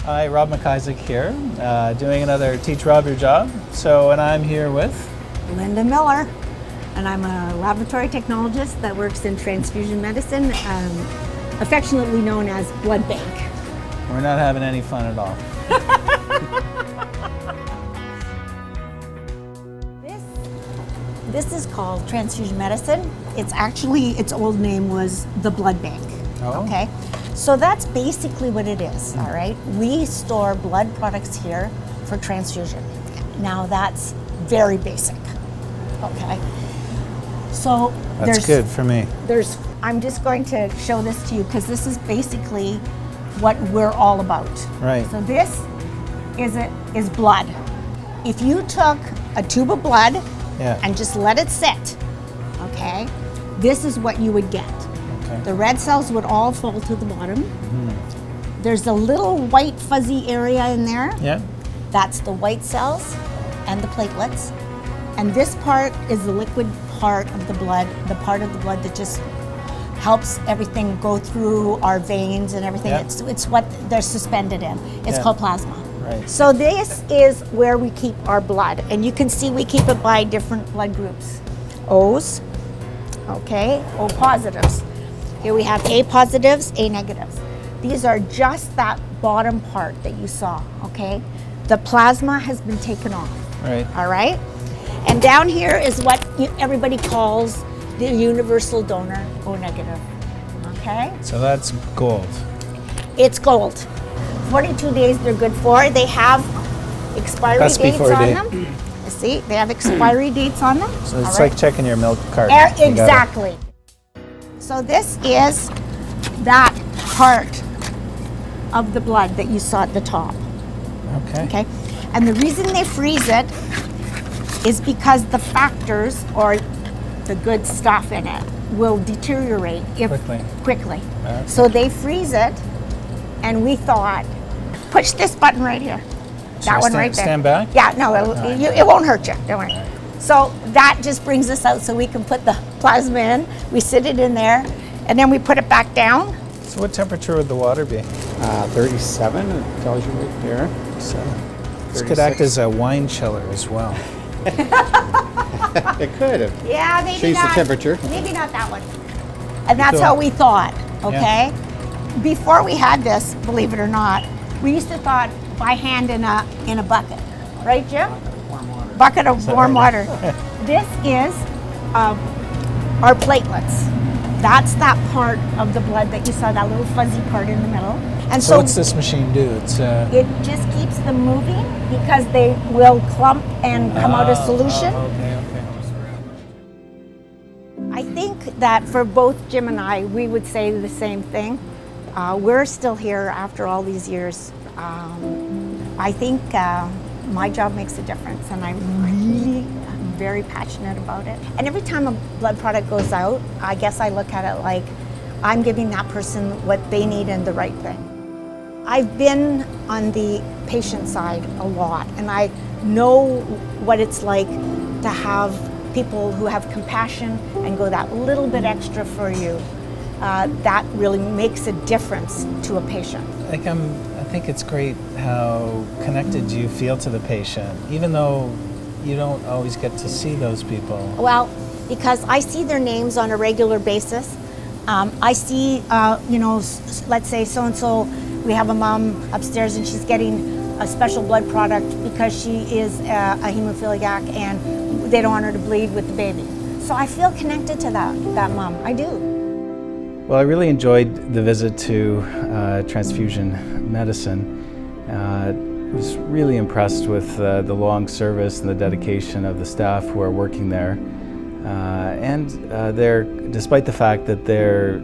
Hi, Rob McIsaac here, doing another Teach Rob Your Job. And I'm here with Linda Miller, and I'm a laboratory technologist that works in transfusion medicine, affectionately known as blood bank. We're not having any fun at all. This is called transfusion medicine. Its old name was the blood bank. Oh. Okay, so that's basically what it is. All right, we store blood products here for transfusion. Now that's very basic. Okay, so That's good for me. I'm just going to show this to you because this is basically what we're all about. Right. So this is blood. If you took a tube of blood and just let it sit, okay, this is what you would get. Okay. The red cells would all fall to the bottom. Mm-hmm. There's a little white fuzzy area in there. Yeah. That's the white cells and the platelets. And this part is the liquid part of the blood, the part of the blood that just helps everything go through our veins and everything. Yep. It's what they're suspended in. It's called plasma. Right. So this is where we keep our blood. And you can see we keep it by different blood groups. O's, okay, O positives. Here we have A positives, A negatives. These are just that bottom part that you saw, okay? The plasma has been taken off. Right. All right? And down here is what everybody calls the universal donor, O negative, okay? So that's gold. It's gold. 42 days they're good for. They have expiry Best dates before on date. them. You see, they have expiry dates on them. So it's All right? like checking your milk carton. You gotta- Exactly. So this is that part of the blood that you saw at the top. Okay. Okay, and the reason they freeze it is because the factors or the good stuff in it will deteriorate quickly. Okay. So they freeze it, and we thought, push this button right here. Should I Right there. stand back? Yeah, no, it won't hurt you. Don't worry. So that just brings us out so we can put the plasma in. We sit it in there, and then we put it back down. So what temperature would the water be? 37, it tells you right there. So this could act as a wine chiller as well. It could have. Yeah, maybe Change the not. temperature. Maybe not that one. And that's how we thought, okay? Before we had this, believe it or not, we used to thought by hand in a bucket. Right, Jim? Bucket of warm water. This is our platelets. That's that part of the blood that you saw, that little fuzzy part in the middle. And So what's this machine do? it just keeps them moving because they will clump and come out a solution. Okay. I think that for both Jim and I, we would say the same thing. We're still here after all these years. I think my job makes a difference, and I'm very passionate about it. And every time a blood product goes out, I guess I look at it like I'm giving that person what they need and the right thing. I've been on the patient side a lot, and I know what it's like to have people who have compassion and go that little bit extra for you. That really makes a difference to a patient. I think it's great how connected you feel to the patient, even though you don't always get to see those people. Well, because I see their names on a regular basis. I see, let's say so-and-so, we have a mom upstairs and she's getting a special blood product because she is a hemophiliac and they don't want her to bleed with the baby. So I feel connected to that mom, I do. Well, I really enjoyed the visit to Transfusion Medicine. I was really impressed with the long service and the dedication of the staff who are working there. Despite the fact that they're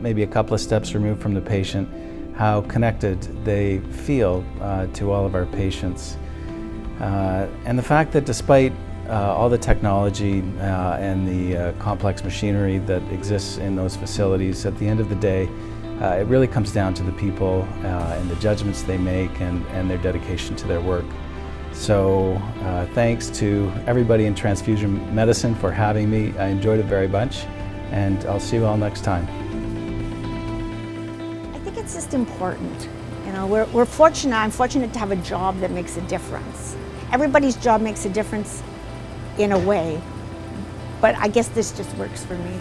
maybe a couple of steps removed from the patient, how connected they feel to all of our patients. And the fact that despite all the technology and the complex machinery that exists in those facilities, at the end of the day, it really comes down to the people and the judgments they make and their dedication to their work. So thanks to everybody in Transfusion Medicine for having me. I enjoyed it very much, and I'll see you all next time. I think it's just important You know, we're fortunate. I'm fortunate to have a job that makes a difference. Everybody's job makes a difference in a way, but I guess this just works for me.